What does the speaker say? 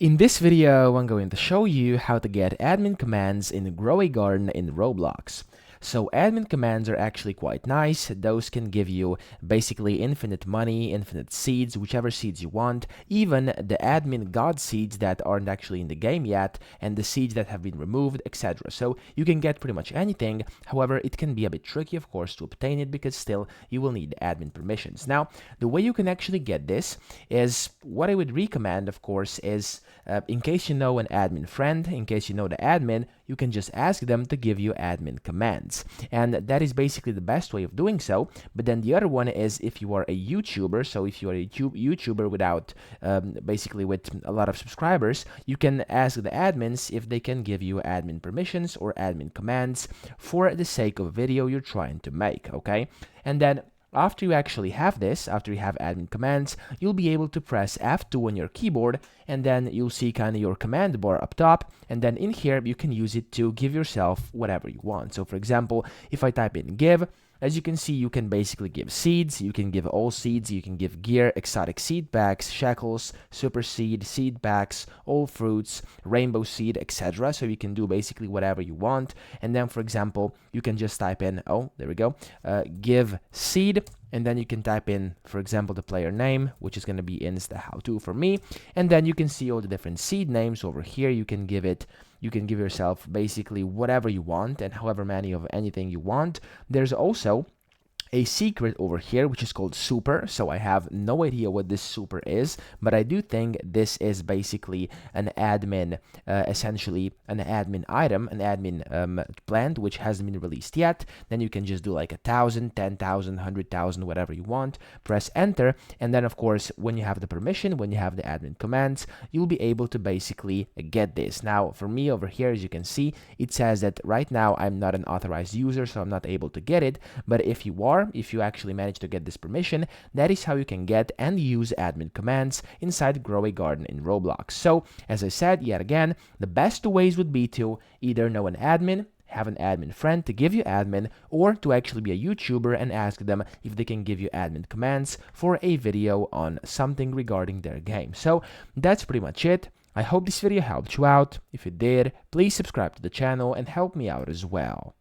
In this video, I'm going to show you how to get admin commands in Grow a Garden in Roblox. So admin commands are actually quite nice. Those can give you basically infinite money, infinite seeds, whichever seeds you want, even the admin god seeds that aren't actually in the game yet, and the seeds that have been removed, etc. So you can get pretty much anything. However, it can be a bit tricky, of course, to obtain it because still you will need admin permissions. Now, the way you can actually get this is what I would recommend, of course, is in case you know an admin friend, in case you know the admin, you can just ask them to give you admin commands. And that is basically the best way of doing so. But then the other one is if you are a YouTuber, so if you are a YouTuber without, basically with a lot of subscribers, you can ask the admins if they can give you admin permissions or admin commands for the sake of a video you're trying to make, okay? And then after you actually have this, after you have admin commands, you'll be able to press F2 on your keyboard, and then you'll see kind of your command bar up top, and then in here you can use it to give yourself whatever you want. So for example, if I type in give, as you can see, you can basically give seeds, you can give all seeds, you can give gear, exotic seed packs, shackles, super seed packs, all fruits, rainbow seed, etc. So you can do basically whatever you want. And then, for example, you can just type in, oh, there we go, give seed, and then you can type in, for example, the player name, which is going to be insta how-to for me, and then you can see all the different seed names over here. You can give yourself basically whatever you want and however many of anything you want. There's also a secret over here which is called super, so I have no idea what this super is, but I do think this is basically an admin, essentially an admin item, an admin plant which hasn't been released yet. Then you can just do like 1,000, 10,000, 100,000, whatever you want, press enter, and then of course when you have the permission, when you have the admin commands, you'll be able to basically get this. Now for me over here, as you can see, it says that right now I'm not an authorized user, so I'm not able to get it, but if you are, if you actually manage to get this permission, that is how you can get and use admin commands inside Grow a Garden in Roblox. So, as I said, yet again, the best two ways would be to either know an admin, have an admin friend to give you admin, or to actually be a YouTuber and ask them if they can give you admin commands for a video on something regarding their game. So, that's pretty much it. I hope this video helped you out. If it did, please subscribe to the channel and help me out as well.